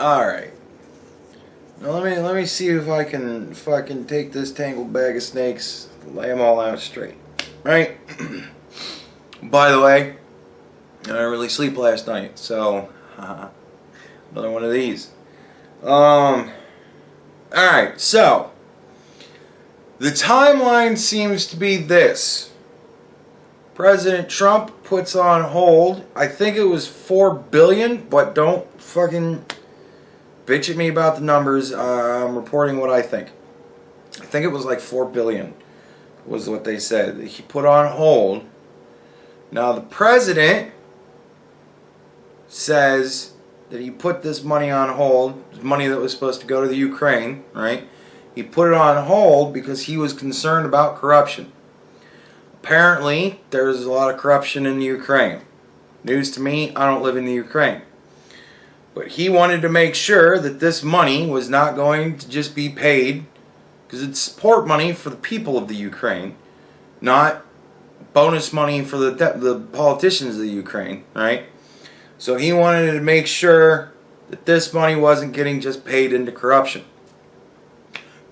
Alright. Now let me see if I can fucking take this tangled bag of snakes, lay them all out straight. Right? By the way, I didn't really sleep last night, so another one of these. Alright, so the timeline seems to be this. President Trump puts on hold, I think it was $4 billion, but don't fucking bitch at me about the numbers. I'm reporting what I think. I think it was like $4 billion was what they said. He put on hold. Now the president says that he put this money on hold, money that was supposed to go to the Ukraine, right? He put it on hold because he was concerned about corruption. Apparently, there's a lot of corruption in the Ukraine. News to me, I don't live in the Ukraine. But he wanted to make sure that this money was not going to just be paid, because it's support money for the people of the Ukraine, not bonus money for the politicians of the Ukraine, right? So he wanted to make sure that this money wasn't getting just paid into corruption.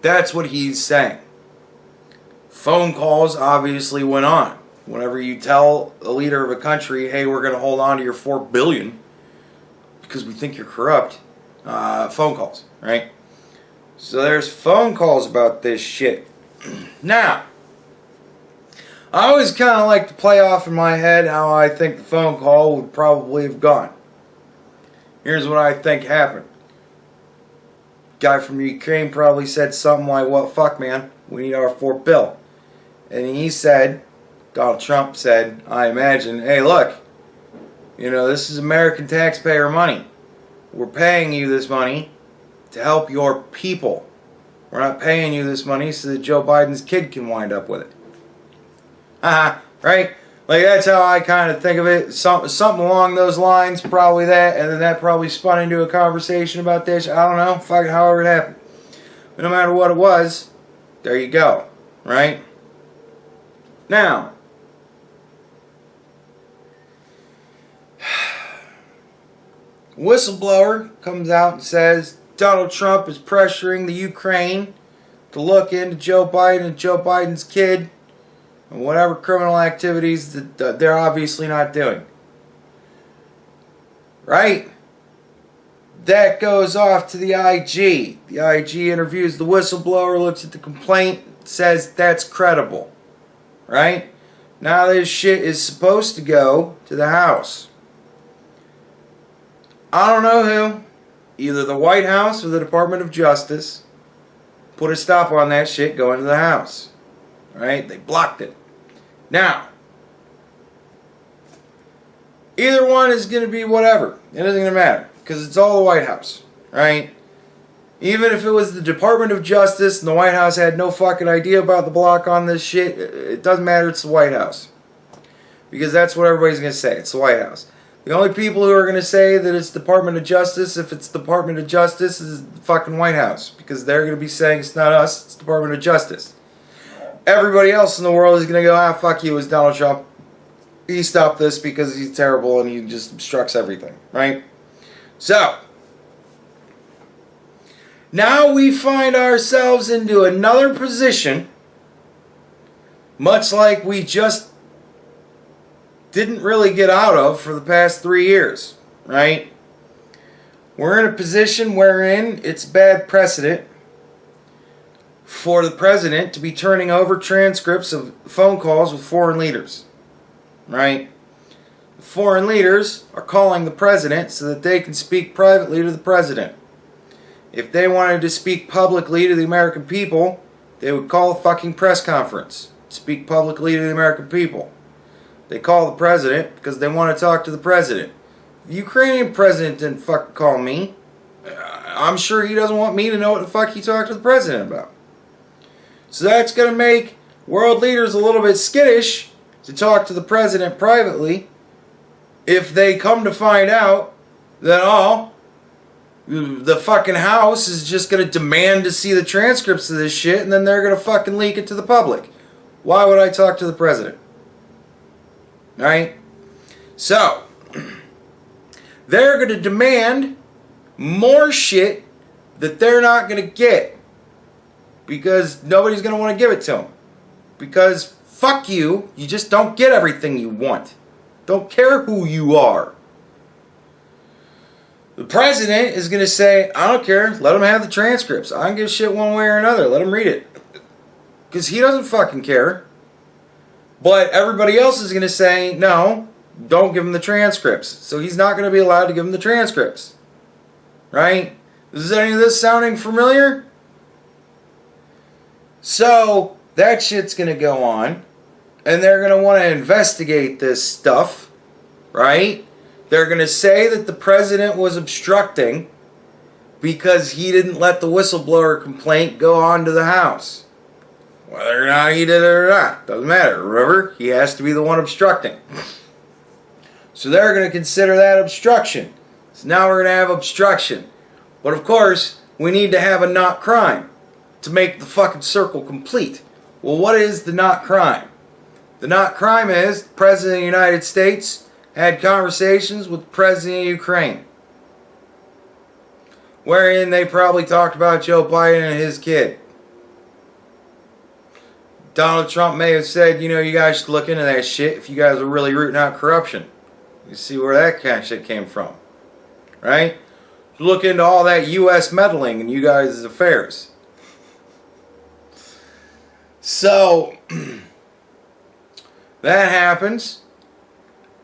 That's what he's saying. Phone calls obviously went on. Whenever you tell a leader of a country, hey, we're going to hold on to your $4 billion because we think you're corrupt, phone calls, right? So there's phone calls about this shit. Now, I always kind of like to play off in my head how I think the phone call would probably have gone. Here's what I think happened. Guy from Ukraine probably said something like, well, fuck, man, we need our $4 billion. And he said, Donald Trump said, I imagine, hey, look, you know, this is American taxpayer money. We're paying you this money to help your people. We're not paying you this money so that Joe Biden's kid can wind up with it. Right? Like, that's how I kind of think of it. Something along those lines, probably that, and then that probably spun into a conversation about this. I don't know, fuck it, however it happened. But no matter what it was, there you go, right? Now, whistleblower comes out and says Donald Trump is pressuring the Ukraine to look into Joe Biden and Joe Biden's kid and whatever criminal activities that they're obviously not doing. Right? That goes off to the IG. The IG interviews the whistleblower, looks at the complaint, says that's credible. Right? Now this shit is supposed to go to the House. I don't know who, either the White House or the Department of Justice, put a stop on that shit going to the House. Right? They blocked it. Now, either one is going to be whatever. It isn't going to matter, because it's all the White House. Right? Even if it was the Department of Justice and the White House had no fucking idea about the block on this shit, it doesn't matter, it's the White House. Because that's what everybody's going to say, it's the White House. The only people who are going to say that it's Department of Justice, if it's Department of Justice, is the fucking White House. Because they're going to be saying it's not us, it's Department of Justice. Everybody else in the world is going to go, fuck you, it's Donald Trump. He stopped this because he's terrible and he just obstructs everything, right? So, now we find ourselves into another position, much like we just didn't really get out of for the past 3 years, right? We're in a position wherein it's bad precedent for the president to be turning over transcripts of phone calls with foreign leaders, right? The foreign leaders are calling the president so that they can speak privately to the president. If they wanted to speak publicly to the American people, they would call a fucking press conference. Speak publicly to the American people. They call the president because they want to talk to the president. The Ukrainian president didn't fucking call me. I'm sure he doesn't want me to know what the fuck he talked to the president about. So that's going to make world leaders a little bit skittish to talk to the president privately if they come to find out that, the fucking House is just going to demand to see the transcripts of this shit and then they're going to fucking leak it to the public. Why would I talk to the president? Right? So, they're going to demand more shit that they're not going to get because nobody's going to want to give it to them. Because fuck you, you just don't get everything you want. Don't care who you are. The president is going to say, I don't care, let him have the transcripts. I don't give a shit one way or another, let him read it. Because he doesn't fucking care. But everybody else is going to say, no, don't give him the transcripts. So he's not going to be allowed to give him the transcripts. Right? Is any of this sounding familiar? So, that shit's going to go on. And they're going to want to investigate this stuff. Right? They're going to say that the president was obstructing because he didn't let the whistleblower complaint go on to the House. Whether or not he did it or not, doesn't matter. Remember, he has to be the one obstructing. So they're going to consider that obstruction. So now we're going to have obstruction. But of course, we need to have a not crime to make the fucking circle complete. Well, what is the not crime? The not crime is the President of the United States had conversations with the President of Ukraine, wherein they probably talked about Joe Biden and his kid. Donald Trump may have said, you know, you guys should look into that shit if you guys are really rooting out corruption. You see where that kind of shit came from. Right? Look into all that U.S. meddling in you guys' affairs. So, that happens.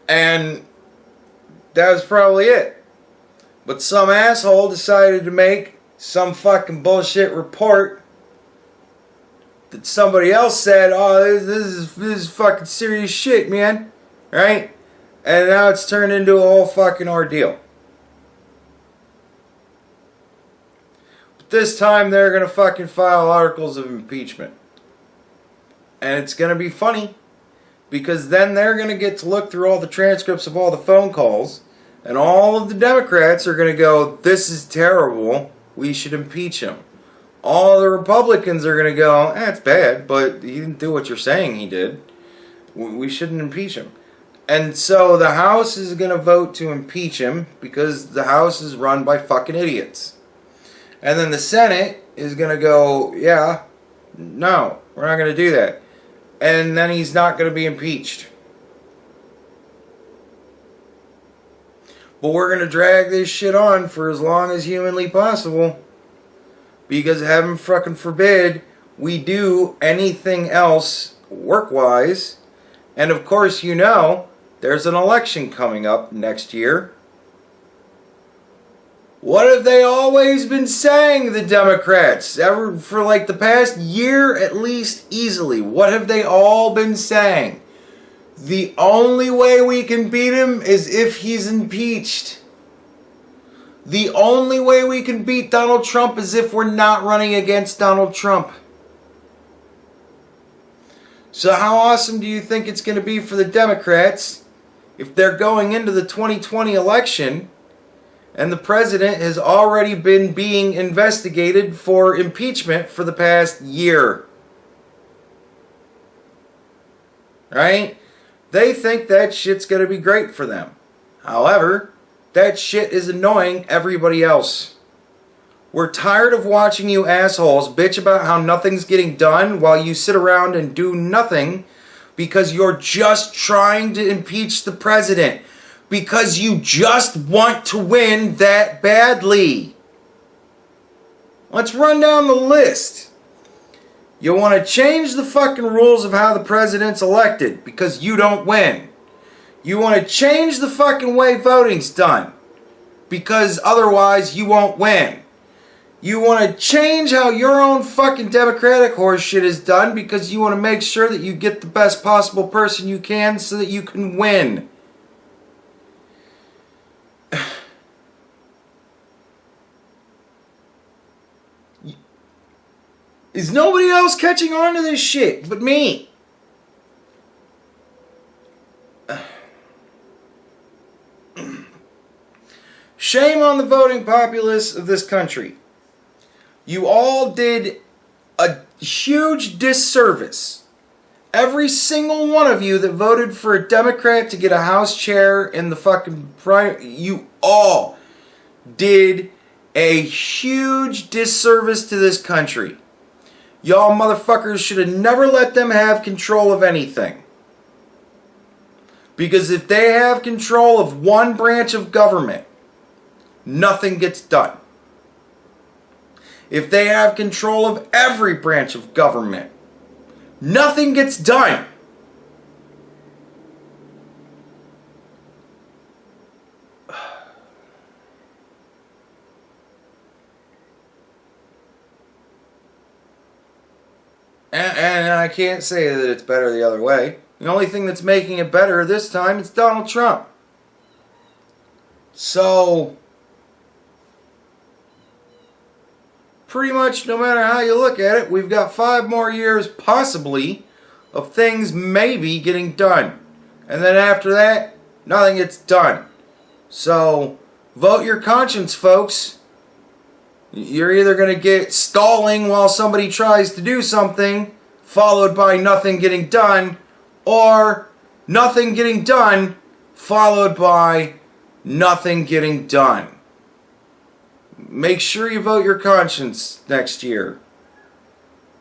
And that was probably it. But some asshole decided to make some fucking bullshit report that somebody else said, oh, this is fucking serious shit, man. Right? And now it's turned into a whole fucking ordeal. But this time they're going to fucking file articles of impeachment. And it's going to be funny. Because then they're going to get to look through all the transcripts of all the phone calls. And all of the Democrats are going to go, this is terrible. We should impeach him. All the Republicans are going to go, it's bad, but he didn't do what you're saying he did. We shouldn't impeach him. And so the House is going to vote to impeach him because the House is run by fucking idiots. And then the Senate is going to go, yeah, no, we're not going to do that. And then he's not going to be impeached. But we're going to drag this shit on for as long as humanly possible. Because heaven fucking forbid we do anything else work-wise. And of course, you know, there's an election coming up next year. What have they always been saying, the Democrats? Ever for like the past year at least, easily. What have they all been saying? The only way we can beat him is if he's impeached. The only way we can beat Donald Trump is if we're not running against Donald Trump. So how awesome do you think it's going to be for the Democrats if they're going into the 2020 election and the president has already been being investigated for impeachment for the past year? Right? They think that shit's going to be great for them. However, that shit is annoying everybody else. We're tired of watching you assholes bitch about how nothing's getting done while you sit around and do nothing because you're just trying to impeach the president. Because you just want to win that badly. Let's run down the list. You want to change the fucking rules of how the president's elected because you don't win. You want to change the fucking way voting's done because otherwise you won't win. You want to change how your own fucking Democratic horse shit is done because you want to make sure that you get the best possible person you can so that you can win. Is nobody else catching on to this shit but me? Shame on the voting populace of this country. You all did a huge disservice. Every single one of you that voted for a Democrat to get a House chair in the fucking primary, you all did a huge disservice to this country. Y'all motherfuckers should have never let them have control of anything. Because if they have control of one branch of government, nothing gets done. If they have control of every branch of government, nothing gets done. And I can't say that it's better the other way. The only thing that's making it better this time is Donald Trump. So, pretty much no matter how you look at it, we've got 5 more years possibly of things maybe getting done. And then after that, nothing gets done. So, vote your conscience, folks. You're either going to get stalling while somebody tries to do something, followed by nothing getting done, or nothing getting done, followed by nothing getting done. Make sure you vote your conscience next year.